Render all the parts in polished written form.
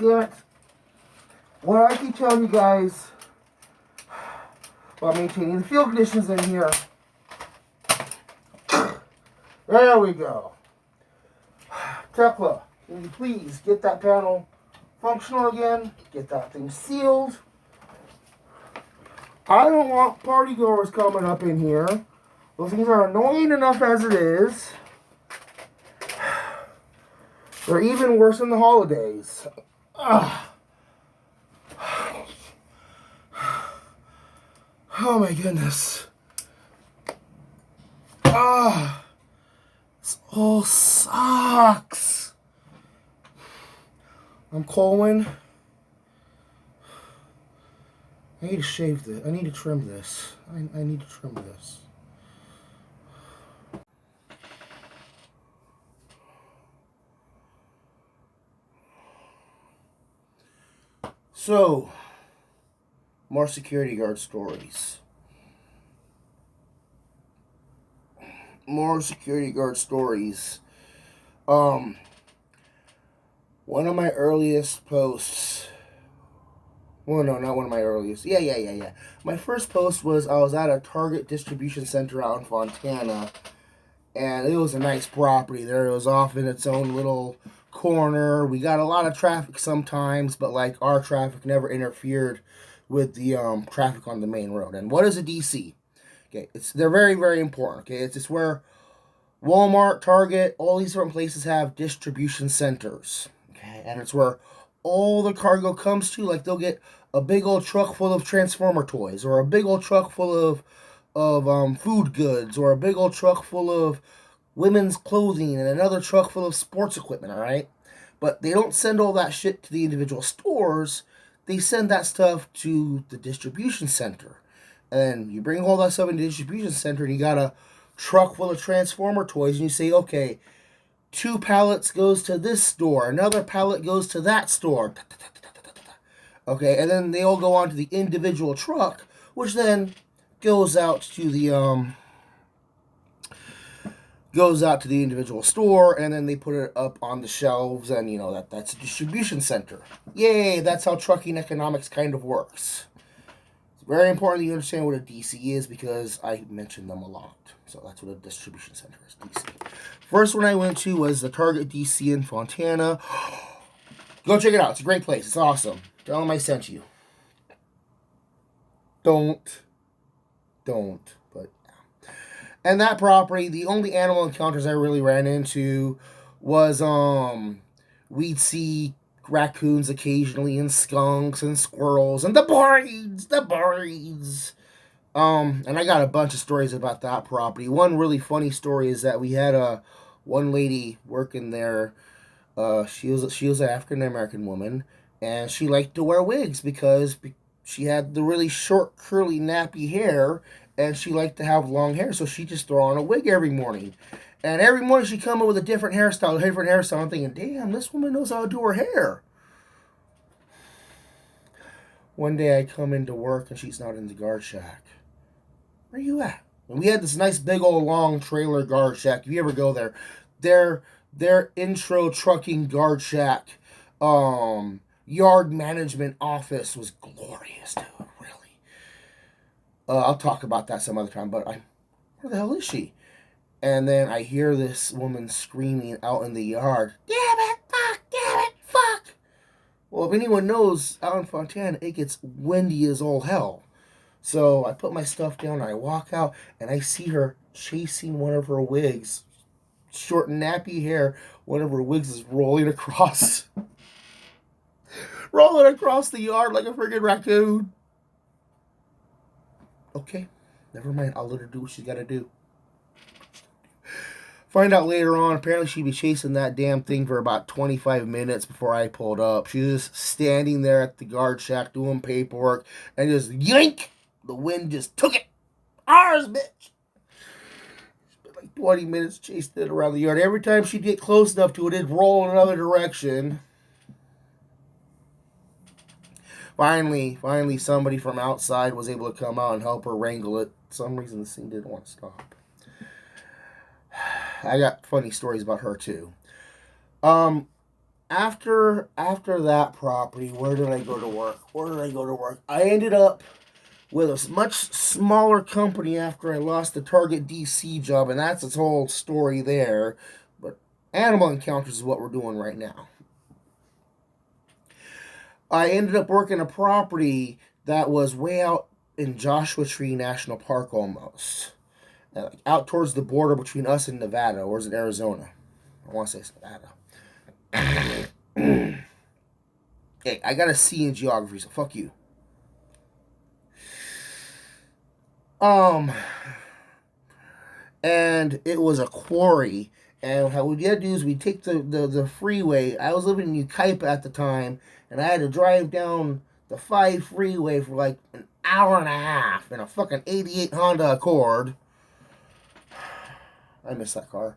damn it. What I keep telling you guys about maintaining the field conditions in here. There we go. Tekla, can you please get that panel functional again? Get that thing sealed. I don't want party goers coming up in here. Those things are annoying enough as it is. They're even worse in the holidays. Ugh. Oh my goodness. Ah. This all sucks. I'm Colwen. I need to shave this. I need to trim this. I need to trim this. So, more security guard stories. More security guard stories. One of my earliest posts. Well, no, not one of my earliest. Yeah. My first post was I was at a Target distribution center out in Fontana, and it was a nice property there. It was off in its own little corner. We got a lot of traffic sometimes, but like our traffic never interfered with the traffic on the main road. And what is a DC? Okay, they're very, very important. Okay, it's just where Walmart, Target, all these different places have distribution centers. Okay, and it's where all the cargo comes to. Like they'll get a big old truck full of Transformer toys, or a big old truck full of food goods, or a big old truck full of women's clothing, and another truck full of sports equipment. All right, but they don't send all that shit to the individual stores. They send that stuff to the distribution center. And you bring all that stuff into the distribution center, and you got a truck full of Transformer toys, and you say, okay, 2 pallets goes to this store, another pallet goes to that store. Okay, and then they all go on to the individual truck, which then goes out to the individual store, and then they put it up on the shelves, and that's a distribution center. Yay, that's how trucking economics kind of works. It's very important that you understand what a DC is, because I mention them a lot. So that's what a distribution center is, DC. First one I went to was the Target DC in Fontana. Go check it out. It's a great place. It's awesome. Tell them I sent you. Don't. But and that property, the only animal encounters I really ran into was we'd see raccoons occasionally, and skunks and squirrels and the birds. And I got a bunch of stories about that property. One really funny story is that we had one lady working there. She was an African American woman, and she liked to wear wigs because she had the really short, curly, nappy hair, and she liked to have long hair, so she just throw on a wig every morning. And every morning she'd come in with a different hairstyle. I'm thinking, damn, this woman knows how to do her hair. One day I come into work and she's not in the guard shack. Where you at? And we had this nice big old long trailer guard shack. If you ever go there, their intro trucking guard shack yard management office was glorious, dude. Really. I'll talk about that some other time, but where the hell is she? And then I hear this woman screaming out in the yard, damn it, fuck. Well, if anyone knows, out in Fontana, it gets windy as all hell. So I put my stuff down, and I walk out, and I see her chasing one of her wigs. Short, nappy hair, one of her wigs is rolling across the yard like a friggin' raccoon. Okay, never mind. I'll let her do what she's got to do. Find out later on, apparently she'd be chasing that damn thing for about 25 minutes before I pulled up. She was standing there at the guard shack doing paperwork, and just yank! The wind just took it. Ours, bitch! Spent like 20 minutes chasing it around the yard. Every time she'd get close enough to it, it'd roll in another direction. Finally, somebody from outside was able to come out and help her wrangle it. For some reason, the thing didn't want to stop. I got funny stories about her, too. after that property, where did I go to work? I ended up with a much smaller company after I lost the Target DC job, and that's its whole story there. But animal encounters is what we're doing right now. I ended up working a property that was way out in Joshua Tree National Park almost. Like out towards the border between us and Nevada, or is it Arizona? I want to say it's Nevada. Hey, I got a C in geography, so fuck you. And it was a quarry. And how we had to do is we take the freeway. I was living in Ukaipa at the time, and I had to drive down the 5 freeway for like an hour and a half in a fucking 88 Honda Accord. I miss that car.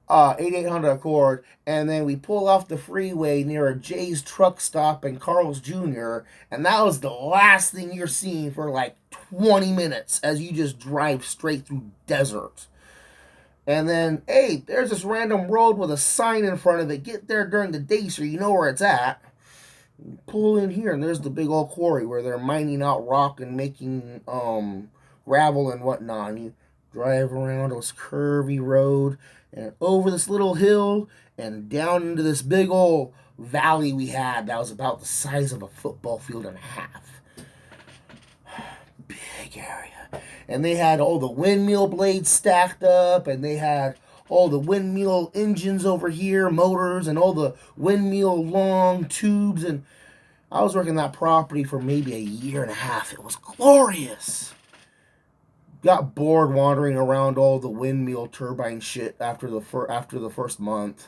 88 Honda Accord, and then we pull off the freeway near a Jay's truck stop and Carl's Jr., and that was the last thing you're seeing for like 20 minutes as you just drive straight through desert. And then, hey, there's this random road with a sign in front of it. Get there during the day so you know where it's at. You pull in here, and there's the big old quarry where they're mining out rock and making gravel and whatnot. And you drive around this curvy road and over this little hill and down into this big old valley we had that was about the size of a football field and a half. Big area. And they had all the windmill blades stacked up, and they had all the windmill engines over here, motors, and all the windmill long tubes. And I was working that property for maybe a year and a half. It was glorious. Got bored wandering around all the windmill turbine shit after the first month.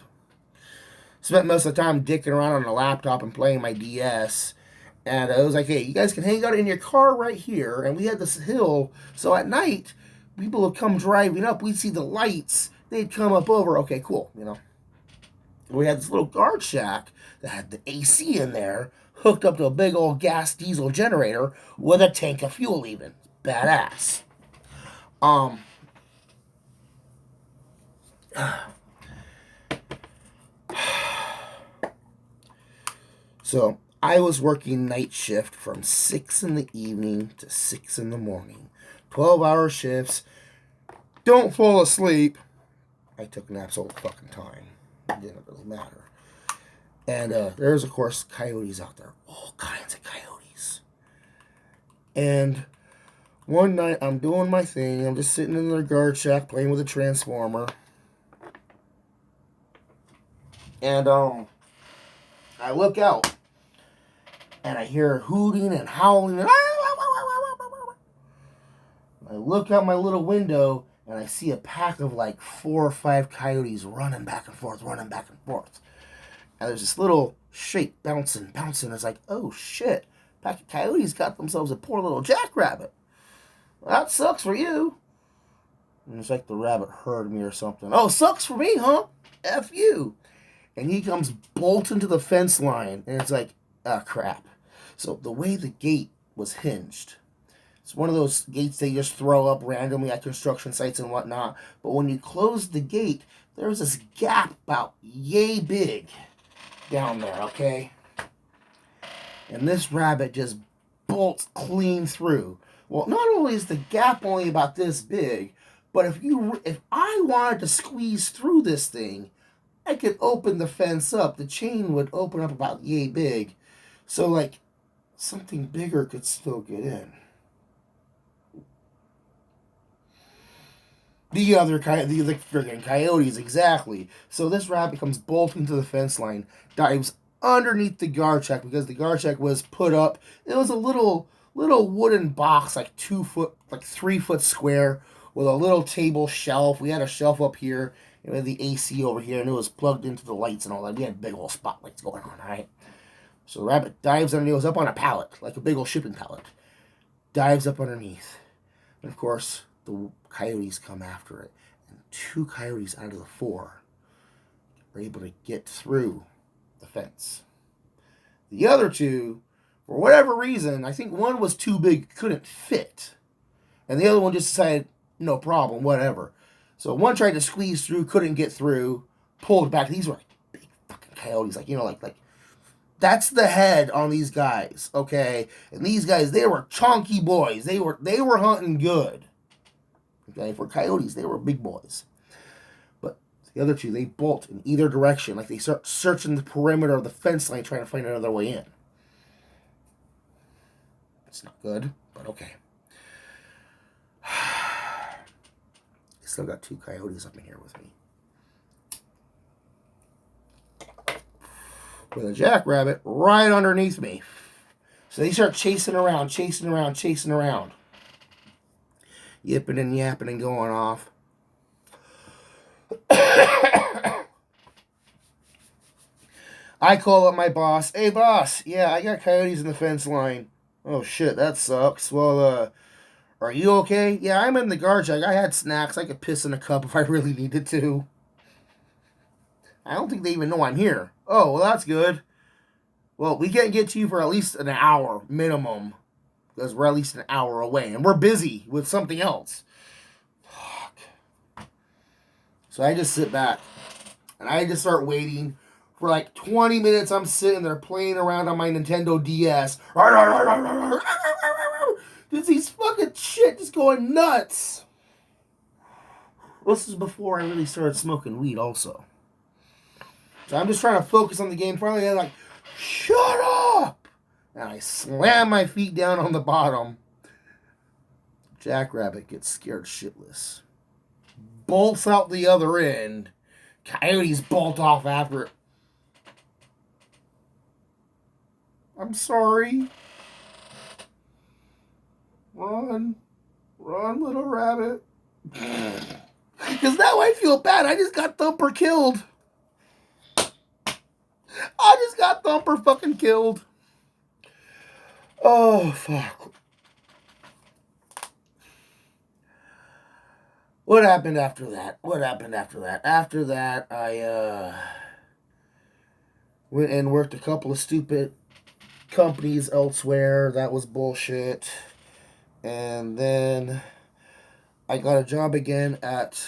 Spent most of the time dicking around on a laptop and playing my DS. And I was like, hey, you guys can hang out in your car right here. And we had this hill. So at night, people would come driving up. We'd see the lights. They'd come up over. Okay, cool, you know. We had this little guard shack that had the AC in there, hooked up to a big old gas diesel generator with a tank of fuel even. Badass. So I was working night shift from 6 in the evening to 6 in the morning. 12-hour shifts. Don't fall asleep. I took naps all the fucking time. It didn't really matter. And there's, of course, coyotes out there. All kinds of coyotes. And one night, I'm doing my thing. I'm just sitting in the guard shack playing with a transformer. And I look out. And I hear hooting and howling. And I look out my little window, and I see a pack of like 4 or 5 coyotes running back and forth. And there's this little shape bouncing. It's like, oh shit. Pack of coyotes got themselves a poor little jackrabbit. Well, that sucks for you. And it's like the rabbit heard me or something. Oh, sucks for me, huh? F you. And he comes bolting to the fence line. And it's like, ah, crap. So the way the gate was hinged, it's one of those gates they just throw up randomly at construction sites and whatnot. But when you close the gate, there's this gap about yay big down there, okay? And this rabbit just bolts clean through. Well, not only is the gap only about this big, but if I wanted to squeeze through this thing, I could open the fence up. The chain would open up about yay big. So, like, something bigger could still get in. The friggin' coyotes, exactly. So this rabbit comes bolting to the fence line, dives underneath the guard shack because the guard shack was put up. It was a little wooden box, like 3 foot square, with a little table shelf. We had a shelf up here, and we had the AC over here, and it was plugged into the lights and all that. We had big old spotlights going on, right? So the rabbit dives underneath. It was up on a pallet, like a big old shipping pallet. Dives up underneath. And of course, the coyotes come after it. And 2 coyotes out of the 4 are able to get through the fence. The other 2, for whatever reason, I think one was too big, couldn't fit. And the other one just decided, no problem, whatever. So one tried to squeeze through, couldn't get through, pulled back. These were like big fucking coyotes. Like, like that's the head on these guys, okay? And these guys, they were chunky boys. They were hunting good. Okay, for coyotes, they were big boys. But the other two, they bolt in either direction. Like they start searching the perimeter of the fence line trying to find another way in. It's not good, but okay. I still got 2 coyotes up in here with me. With a jackrabbit right underneath me. So they start chasing around. Yipping and yapping and going off. I call up my boss. Hey, boss. Yeah, I got coyotes in the fence line. Oh, shit, that sucks. Well, are you okay? Yeah, I'm in the guard shack. I had snacks. I could piss in a cup if I really needed to. I don't think they even know I'm here. Oh, well, that's good. Well, we can't get to you for at least an hour minimum. Because we're at least an hour away. And we're busy with something else. Fuck. So I just sit back. And I just start waiting. For like 20 minutes, I'm sitting there playing around on my Nintendo DS. Just these fucking shit just going nuts. This is before I really started smoking weed also. So I'm just trying to focus on the game. Finally, I'm like, shut up! And I slam my feet down on the bottom. Jackrabbit gets scared shitless. Bolts out the other end. Coyotes bolt off after it. I'm sorry. Run. Run, little rabbit. Because now I feel bad. I just got Thumper killed. I just got Thumper fucking killed. Oh, fuck. What happened after that? After that, I went and worked a couple of stupid companies elsewhere. That was bullshit. And then I got a job again at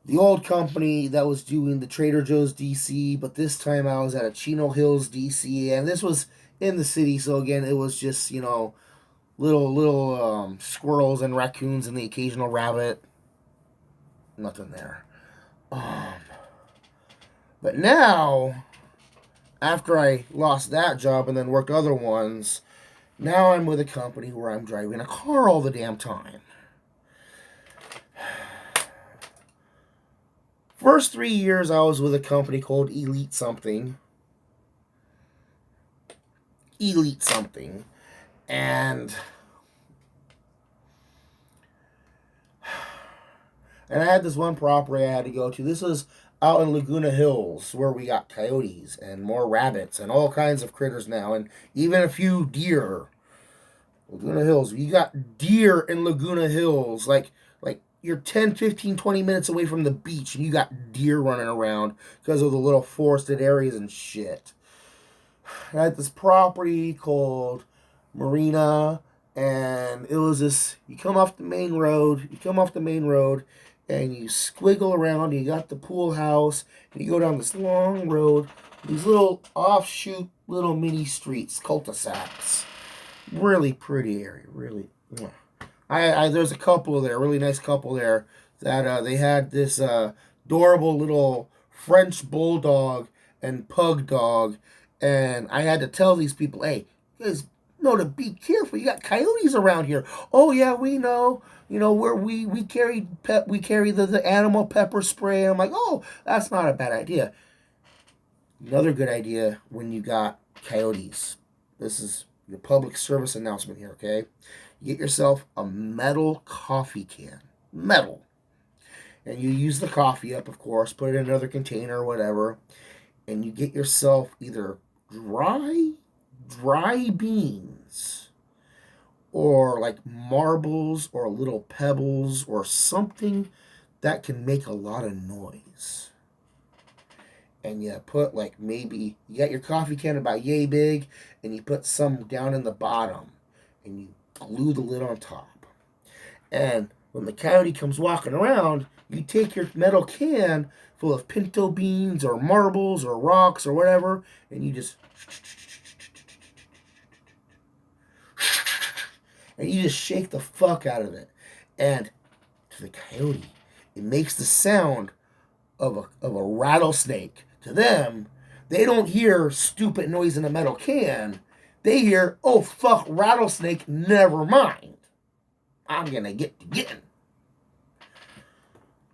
the old company that was doing the Trader Joe's DC, but this time I was at a Chino Hills DC, and this was in the city, so again, it was just, little squirrels and raccoons and the occasional rabbit. Nothing there. But now, after I lost that job and then worked other ones, now I'm with a company where I'm driving a car all the damn time. First 3 years I was with a company called Elite Something. And I had this one property I had to go to. This was out in Laguna Hills, where we got coyotes and more rabbits and all kinds of critters now, and even a few deer. Laguna Hills. You got deer in Laguna Hills. Like you're 10, 15, 20 minutes away from the beach, and you got deer running around because of the little forested areas and shit. I had this property called Marina, and it was this, you come off the main road, and you squiggle around, and you got the pool house, and you go down this long road, these little offshoot little mini streets, cul-de-sacs. Really pretty area, really. There's a couple there, really nice couple there, that they had this adorable little French bulldog and pug dog, and I had to tell these people, hey, you guys know to be careful. You got coyotes around here. Oh yeah, we know. We carry the animal pepper spray. I'm like, oh, that's not a bad idea. Another good idea when you got coyotes. This is your public service announcement here, okay? You get yourself a metal coffee can. Metal. And you use the coffee up, of course, put it in another container or whatever. And you get yourself either dry beans, or like marbles or little pebbles or something that can make a lot of noise. And you put maybe, you got your coffee can about yay big, and you put some down in the bottom, and you glue the lid on top. And when the coyote comes walking around, you take your metal can full of pinto beans or marbles or rocks or whatever, and you just shake the fuck out of it. And to the coyote, it makes the sound of a rattlesnake. To them, they don't hear stupid noise in a metal can. They hear, oh fuck, rattlesnake, never mind. I'm gonna get to getting.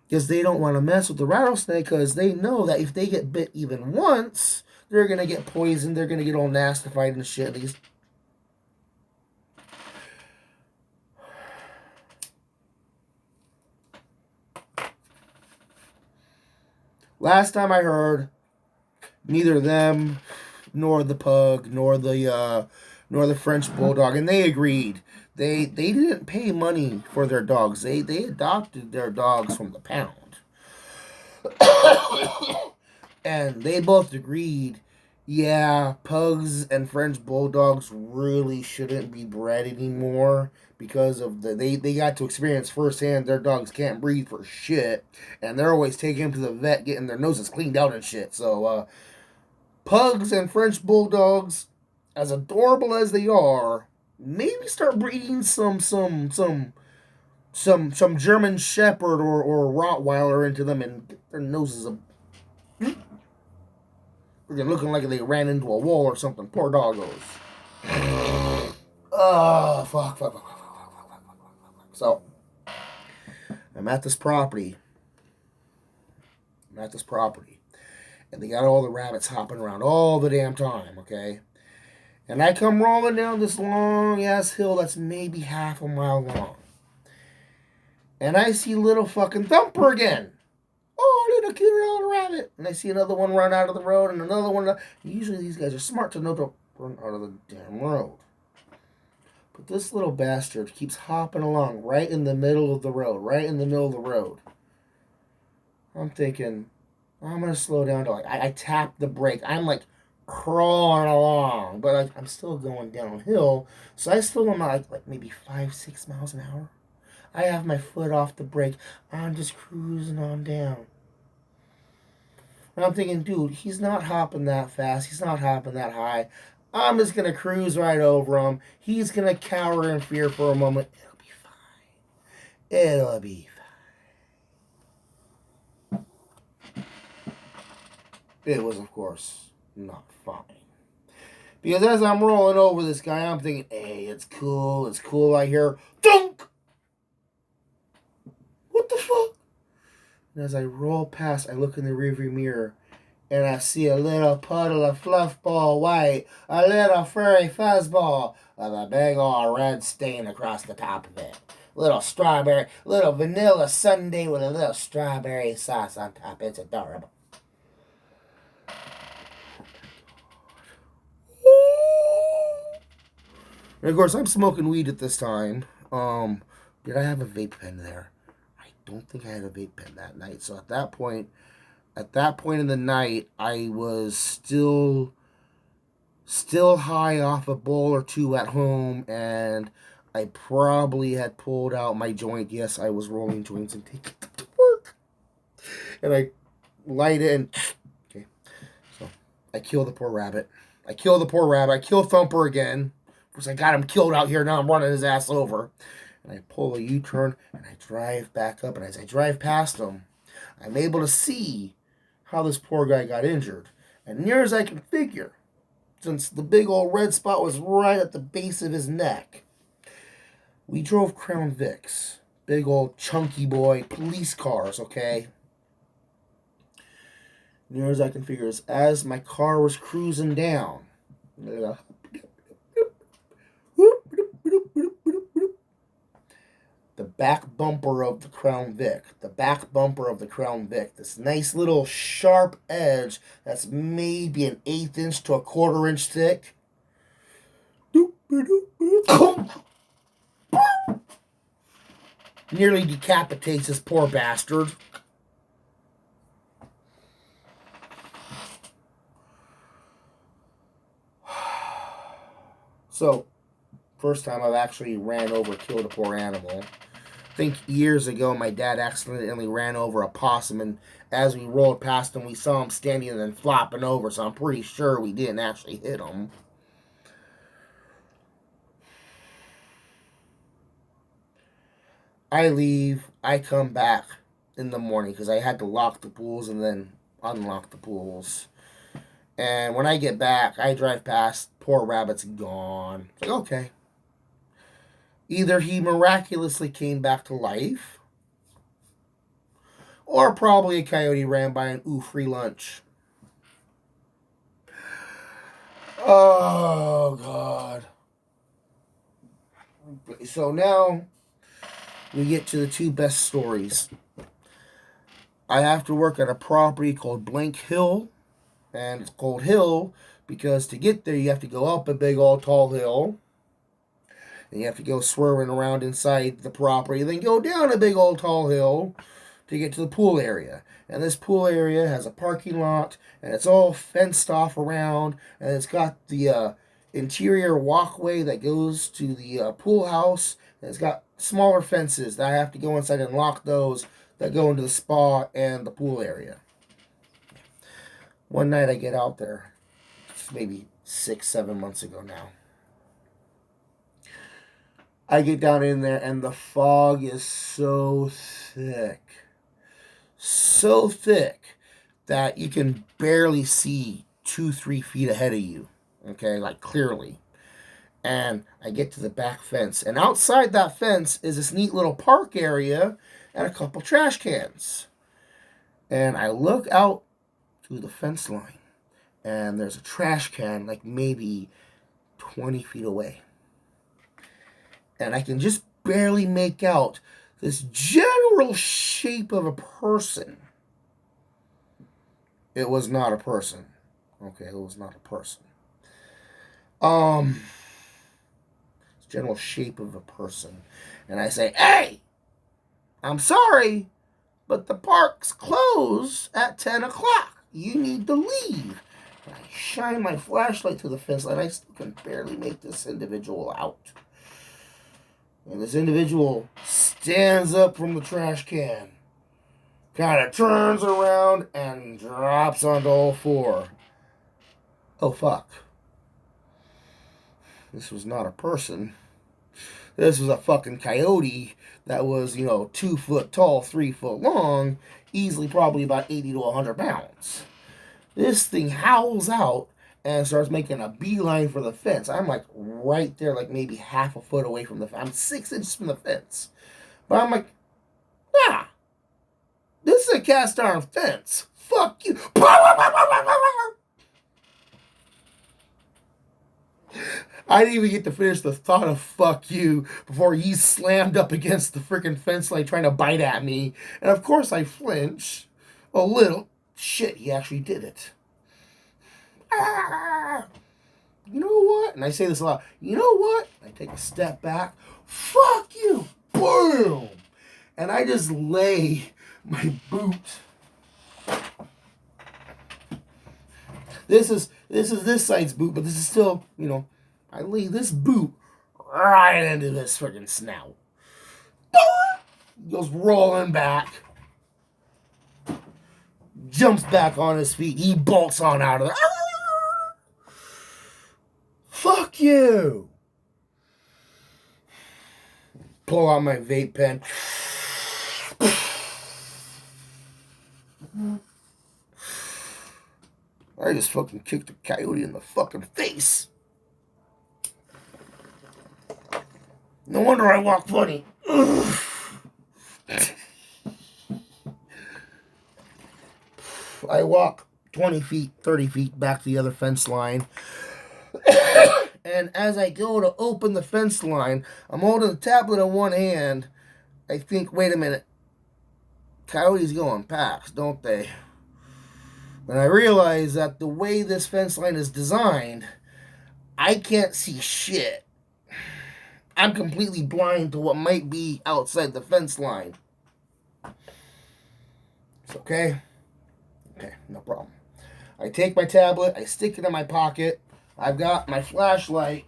Because they don't want to mess with the rattlesnake, because they know that if they get bit even once, they're gonna get poisoned, they're gonna get all nastified and shit. Last time I heard, neither them nor the pug nor the French bulldog, and they agreed. They didn't pay money for their dogs. They adopted their dogs from the pound. And they both agreed, yeah, pugs and French bulldogs really shouldn't be bred anymore because of they got to experience firsthand their dogs can't breathe for shit, and they're always taking them to the vet getting their noses cleaned out and shit. So pugs and French bulldogs, as adorable as they are, maybe start breeding some German Shepherd or Rottweiler into them and get their noses looking like they ran into a wall or something. Poor doggos. Oh, fuck. So, I'm at this property. And they got all the rabbits hopping around all the damn time, okay? And I come rolling down this long-ass hill that's maybe half a mile long. And I see little fucking Thumper again. Oh, little cute little rabbit. And I see another one run out of the road and another one. Usually these guys are smart to know to run out of the damn road. But this little bastard keeps hopping along right in the middle of the road. I'm thinking, I'm going to slow down to I tap the brake. I'm like crawling along, but I'm still going downhill. So I still am like maybe 5-6 miles an hour. I have my foot off the brake. I'm just cruising on down. And I'm thinking, dude, he's not hopping that fast. He's not hopping that high. I'm just going to cruise right over him. He's going to cower in fear for a moment. It'll be fine. It was, of course, not fine. Because as I'm rolling over this guy, I'm thinking, hey, it's cool. I hear, thunk! What the fuck? And as I roll past, I look in the rearview mirror, and I see a little puddle of fluff ball white, a little furry fuzzball with a big old red stain across the top of it. Little vanilla sundae with a little strawberry sauce on top. It's adorable. And of course, I'm smoking weed at this time. Did I have a vape pen there? I don't think I had a vape pen that night. So at that point in the night, I was still high off a bowl or two at home, and I probably had pulled out my joint. Yes, I was rolling joints and taking them to work. And I light it, and okay. So I kill the poor rabbit. I kill Thumper again. Of course, I got him killed out here. Now I'm running his ass over. And I pull a U-turn, and I drive back up. And as I drive past him, I'm able to see how this poor guy got injured. And near as I can figure, since the big old red spot was right at the base of his neck, we drove Crown Vics. Big old chunky boy police cars, okay? Near as I can figure is as my car was cruising down, the back bumper of the Crown Vic, this nice little sharp edge that's maybe an 1/8 inch to a 1/4 inch thick, nearly decapitates this poor bastard. So, first time I've actually ran over, killed a poor animal. think years ago, my dad accidentally ran over a possum, and as we rolled past him, we saw him standing and then flopping over, so I'm pretty sure we didn't actually hit him. I leave, I come back in the morning because I had to lock the pools and then unlock the pools. And when I get back, I drive past, poor rabbit's gone. It's like, okay. Either he miraculously came back to life, or probably a coyote ran by and ooh, free lunch. Oh, God. So now we get to the two best stories. I have to work at a property called Blank Hill, and it's called Hill because to get there you have to go up a big old tall hill, and you have to go swerving around inside the property, then go down a big old tall hill to get to the pool area. And this pool area has a parking lot, and it's all fenced off around, and it's got the interior walkway that goes to the pool house, and it's got smaller fences that I have to go inside and lock those that go into the spa and the pool area. One night I get out there, maybe 6-7 months ago now. I get down in there and the fog is so thick that you can barely see 2-3 feet ahead of you, okay, like clearly. And I get to the back fence, and outside that fence is this neat little park area and a couple trash cans. And I look out through the fence line, and there's a trash can like maybe 20 feet away. And I can just barely make out this general shape of a person. It was not a person. Okay, it was not a person. General shape of a person. And I say, hey, I'm sorry, but the park's closed at 10 o'clock. You need to leave. And I shine my flashlight to the fence line. I still can barely make this individual out. And this individual stands up from the trash can, kind of turns around and drops onto all four. Oh, fuck. This was not a person. This was a fucking coyote that was, 2 foot tall, 3 foot long, easily probably about 80 to 100 pounds. This thing howls out and starts making a beeline for the fence. I'm like right there, like maybe half a foot away from the fence. I'm 6 inches from the fence. But I'm like, this is a cast iron fence. Fuck you. I didn't even get to finish the thought of fuck you before he slammed up against the freaking fence line trying to bite at me. And of course I flinch a little. Shit, he actually did it. You know what? And I say this a lot. You know what? I take a step back. Fuck you. Boom. And I just lay my boot. This is this side's boot, but this is still, I lay this boot right into this freaking snout. He goes rolling back. Jumps back on his feet. He bolts on out of there. Fuck you. Pull out my vape pen. I just fucking kicked a coyote in the fucking face. No wonder I walk funny. I walk 20 feet, 30 feet back to the other fence line. And as I go to open the fence line, I'm holding the tablet in one hand. I think, wait a minute. Coyotes go on packs, don't they? And I realize that the way this fence line is designed, I can't see shit. I'm completely blind to what might be outside the fence line. It's okay. Okay, no problem. I take my tablet, I stick it in my pocket. I've got my flashlight.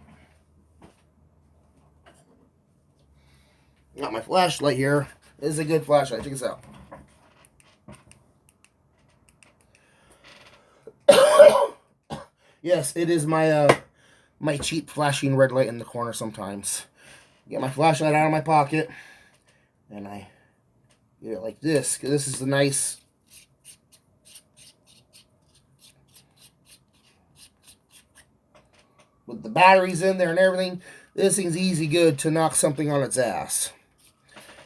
Got my flashlight here. This is a good flashlight. Check this out. Yes, it is my my cheap flashing red light in the corner sometimes. Get my flashlight out of my pocket, and I get it like this, because this is a nice... With the batteries in there and everything, this thing's easy good to knock something on its ass.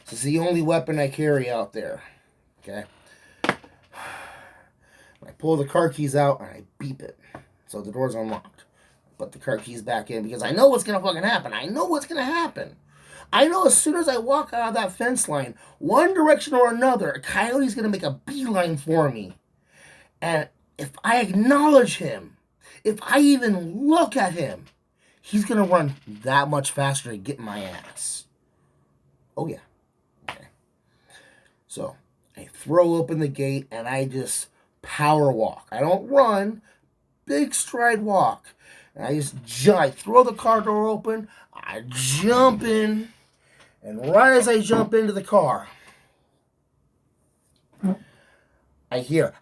This is the only weapon I carry out there. Okay? I pull the car keys out and I beep it. So the door's unlocked. Put the car keys back in because I know what's going to fucking happen. I know what's going to happen. I know as soon as I walk out of that fence line, one direction or another, a coyote's going to make a beeline for me. And if I acknowledge him, if I even look at him, he's going to run that much faster to get my ass. Oh, yeah. Okay. So, I throw open the gate and I just power walk. I don't run. Big stride walk. And I just I throw the car door open. I jump in. And right as I jump into the car, I hear...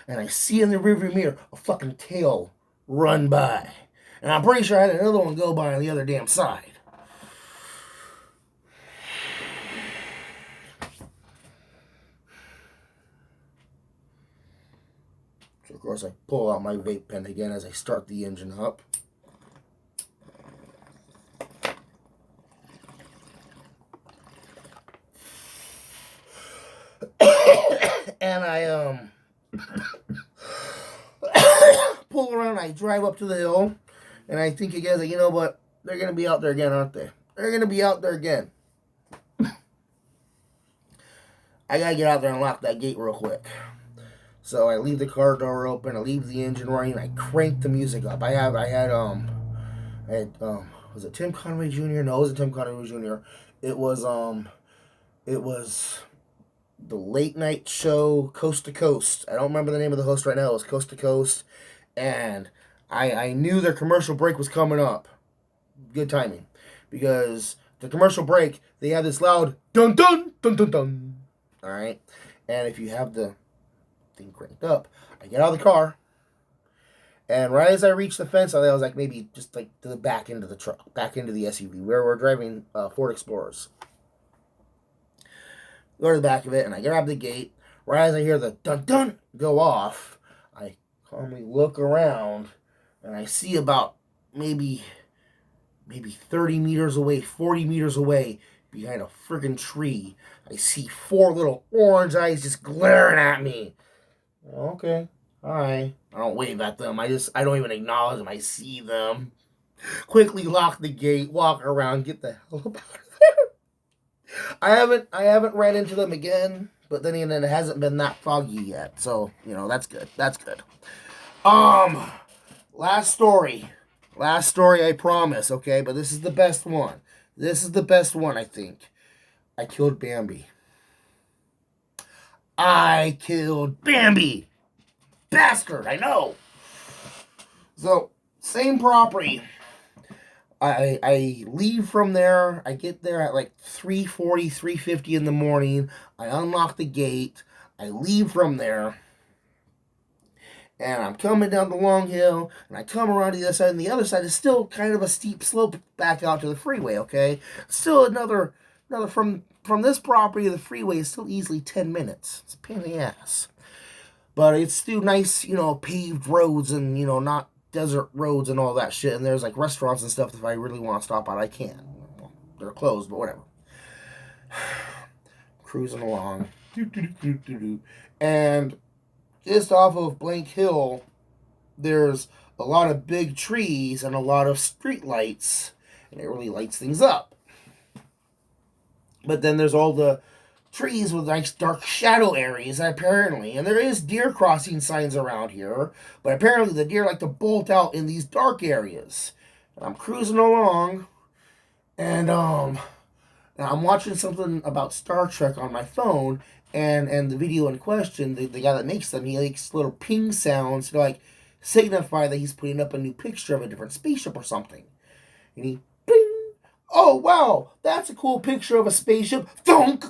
And I see in the rearview mirror a fucking tail run by. And I'm pretty sure I had another one go by on the other damn side. So, of course, I pull out my vape pen again as I start the engine up. And I, pull around, I drive up to the hill, and I think again, like, you know what? They're going to be out there again, aren't they? They're going to be out there again. I got to get out there and lock that gate real quick. So I leave the car door open, I leave the engine running, I crank the music up. I had, was it Tim Conway Jr.? No, it wasn't Tim Conway Jr. It was the late night show Coast to Coast. I don't remember the name of the host right now. It was Coast to Coast. And I knew their commercial break was coming up. Good timing. Because the commercial break, they have this loud dun dun dun dun dun. Alright? And if you have the thing cranked up, I get out of the car. And right as I reach the fence, I was like maybe just like to the back end of the truck. Back into the SUV. Where we're driving Ford Explorers. Go to the back of it, and I grab the gate. Right as I hear the dun-dun go off, I calmly look around, and I see about maybe 30 meters away, 40 meters away, behind a friggin' tree, I see 4 little orange eyes just glaring at me. Okay, alright. I don't wave at them. I don't even acknowledge them. I see them. Quickly lock the gate, walk around, get the hell up out of there. I haven't ran into them again, but then again, it hasn't been that foggy yet, so you know that's good. That's good. Last story, I promise. Okay, but this is the best one. This is the best one, I think. I killed Bambi. I killed Bambi, bastard. I know. So same property. I leave from there. I get there at like 3:40, 3:50 in the morning. I unlock the gate. I leave from there. And I'm coming down the long hill. And I come around to the other side. And the other side is still kind of a steep slope back out to the freeway, okay? Still another from this property to the freeway is still easily 10 minutes. It's a pain in the ass. But it's still nice, you know, paved roads and, you know, not desert roads and all that shit, and there's like restaurants and stuff. If I really want to stop at, I can. Well, they're closed, but whatever. Cruising along, and just off of Blank Hill, there's a lot of big trees and a lot of street lights, and it really lights things up. But then there's all the trees with nice dark shadow areas, apparently. And there is deer crossing signs around here, but apparently the deer like to bolt out in these dark areas. And I'm cruising along, and I'm watching something about Star Trek on my phone, and the video in question, the guy that makes them, he makes little ping sounds to like signify that he's putting up a new picture of a different spaceship or something. And he, ping, oh, wow, that's a cool picture of a spaceship. Thunk!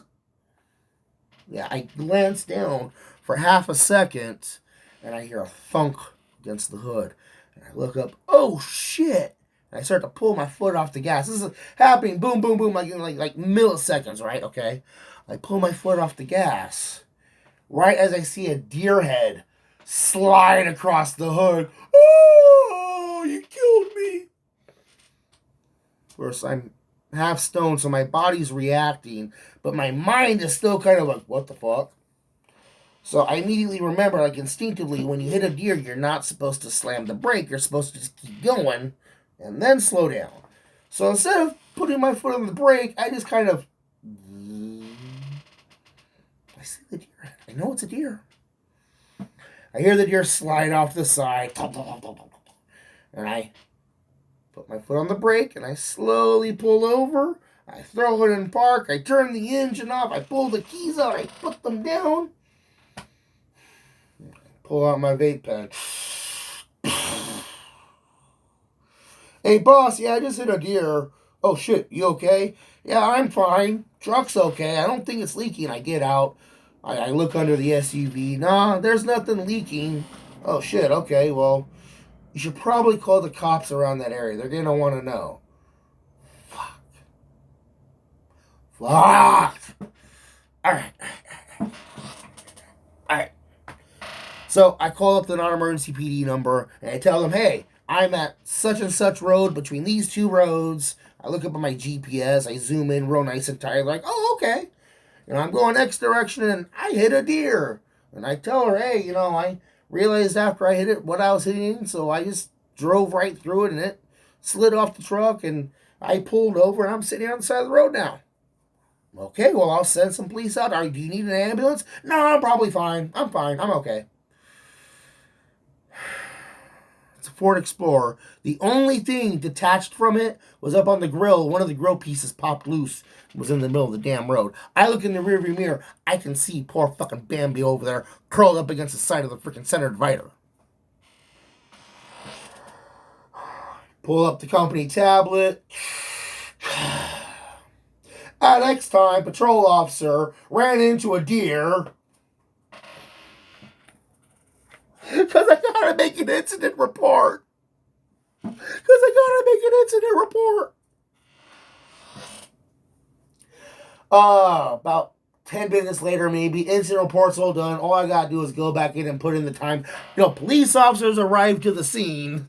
Yeah, I glance down for half a second, and I hear a thunk against the hood. And I look up, oh, shit. And I start to pull my foot off the gas. This is happening, boom, boom, boom, like milliseconds, right? Okay. I pull my foot off the gas, right as I see a deer head slide across the hood. Oh, you killed me. Of course, I'm half stoned, so my body's reacting, but my mind is still kind of like, what the fuck? So I immediately remember, like instinctively, when you hit a deer, you're not supposed to slam the brake. You're supposed to just keep going and then slow down. So instead of putting my foot on the brake, I just kind of. I see the deer. I know it's a deer. I hear the deer slide off to the side. And I put my foot on the brake and I slowly pull over. I throw it in park. I turn the engine off. I pull the keys out. I put them down. Pull out my vape pen. Hey, boss, yeah, I just hit a deer. Oh, shit, you okay? Yeah, I'm fine. Truck's okay. I don't think it's leaking. I get out. I look under the SUV. Nah, there's nothing leaking. Oh, shit, okay, well, you should probably call the cops around that area. They're going to want to know. Fuck. All right. So I call up the non-emergency PD number, and I tell them, hey, I'm at such and such road between these two roads. I look up on my GPS. I zoom in real nice and tight. Like, oh, okay. I'm going X direction, and I hit a deer. And I tell her, hey, I realized after I hit it what I was hitting, so I just drove right through it, and it slid off the truck, and I pulled over, and I'm sitting on the side of the road now. Okay, well, I'll send some police out. Do you need an ambulance? No, I'm probably fine. I'm fine. I'm okay. It's a Ford Explorer. The only thing detached from it was up on the grill. One of the grill pieces popped loose. It was in the middle of the damn road. I look in the rearview mirror. I can see poor fucking Bambi over there curled up against the side of the freaking center divider. Pull up the company tablet. At X time, patrol officer ran into a deer. Because I gotta make an incident report. About 10 minutes later, maybe, incident report's all done. All I gotta do is go back in and put in the time. Police officers arrived to the scene.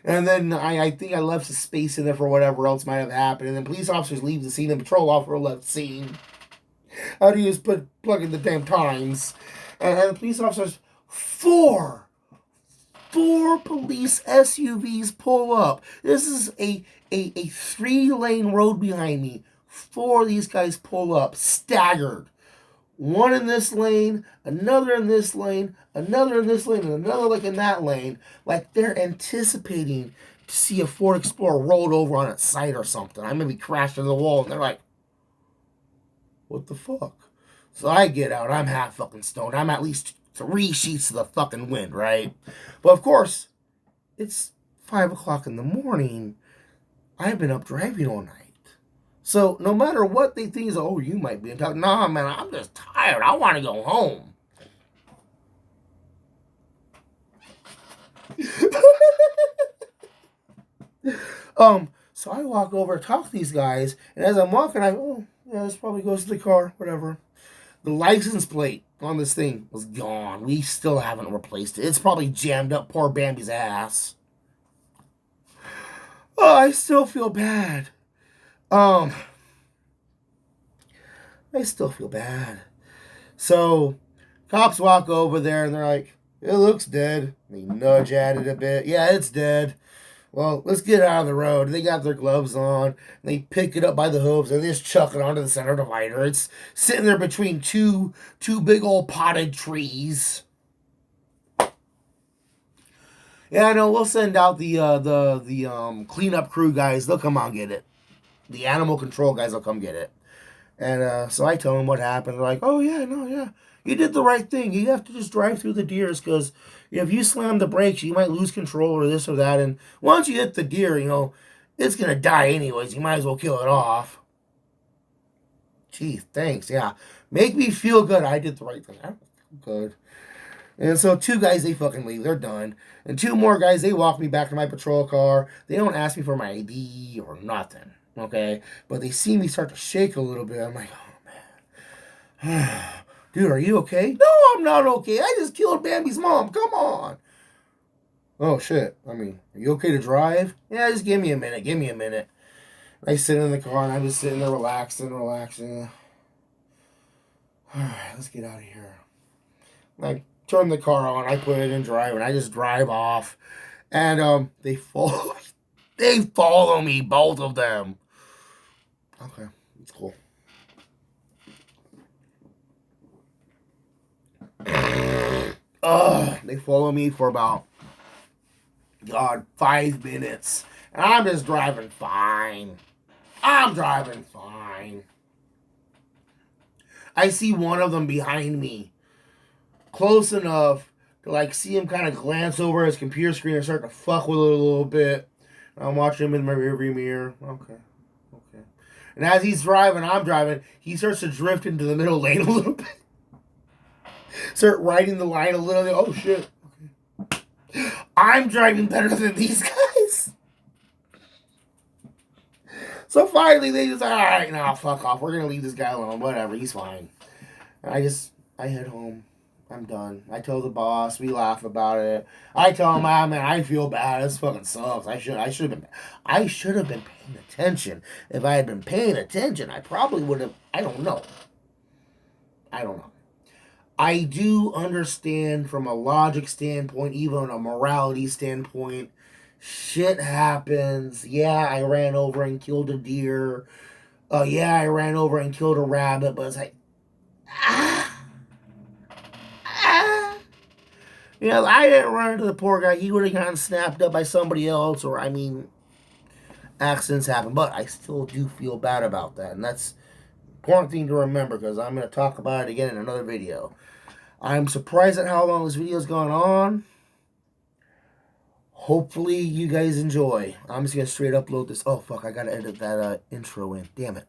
And then I think I left some space in there for whatever else might have happened. And then police officers leave the scene and patrol officer left the scene. How do you just plug in the damn times? And the police officers, four police SUVs pull up. This is a 3-lane road behind me. 4 of these guys pull up, staggered. One in this lane, another in this lane, another in this lane, and another like in that lane. Like they're anticipating to see a Ford Explorer rolled over on its side or something. I maybe crashed into the wall, and they're like, what the fuck? So I get out. I'm half fucking stoned. I'm at least 3 sheets to the fucking wind, right? But of course, it's 5 o'clock in the morning. I've been up driving all night. So no matter what they think is, oh, you might be in town. Nah, man, I'm just tired. I want to go home. So I walk over, talk to these guys, and as I'm walking, this probably goes to the car, whatever. The license plate on this thing was gone. We still haven't replaced it. It's probably jammed up poor Bambi's ass. Oh, I still feel bad. I still feel bad. So, cops walk over there and they're like, it looks dead. They nudge at it a bit. Yeah, it's dead. Well, let's get it out of the road. They got their gloves on. They pick it up by the hooves and they just chuck it onto the center divider. It's sitting there between two big old potted trees. Yeah, I know. We'll send out the cleanup crew guys. They'll come out and get it. The animal control guys will come get it. And so I tell them what happened. They're like, oh, yeah, no, yeah. You did the right thing. You have to just drive through the deers because if you slam the brakes, you might lose control or this or that. And once you hit the deer, It's gonna die anyways. You might as well kill it off. Gee, thanks. Yeah. Make me feel good. I did the right thing. I don't feel good. And so two guys, they fucking leave. They're done. And two more guys, they walk me back to my patrol car. They don't ask me for my ID or nothing. Okay? But they see me start to shake a little bit. I'm like, oh, man. Dude, are you okay? No, I'm not okay. I just killed Bambi's mom. Come on. Oh, shit. I mean, are you okay to drive? Yeah, just give me a minute. Give me a minute. I sit in the car and I'm just sitting there relaxing. All right, let's get out of here. I turn the car on, I put it in drive, and I just drive off. And they follow, they follow me, both of them. Okay, it's cool. They follow me for about 5 minutes, and I'm just driving fine. I'm driving fine. I see one of them behind me, close enough to like see him kind of glance over his computer screen and start to fuck with it a little bit. I'm watching him in my rearview mirror. Okay. And as he's driving, I'm driving, he starts to drift into the middle lane a little bit. Start riding the line a little bit. Oh shit. Okay. I'm driving better than these guys. So finally they just, alright, nah, fuck off. We're gonna leave this guy alone. Whatever, he's fine. And I head home. I'm done. I tell the boss. We laugh about it. I tell him, man, I feel bad. This fucking sucks. I should have been paying attention. If I had been paying attention, I probably would have. I don't know. I do understand from a logic standpoint, even a morality standpoint. Shit happens. Yeah, I ran over and killed a deer. Yeah, I ran over and killed a rabbit. But it's like, you know, I didn't run into the poor guy. He would have gotten snapped up by somebody else, or, I mean, accidents happen. But I still do feel bad about that. And that's an important thing to remember because I'm going to talk about it again in another video. I'm surprised at how long this video's gone on. Hopefully you guys enjoy. I'm just going to straight upload this. Oh, fuck, I got to edit that intro in. Damn it.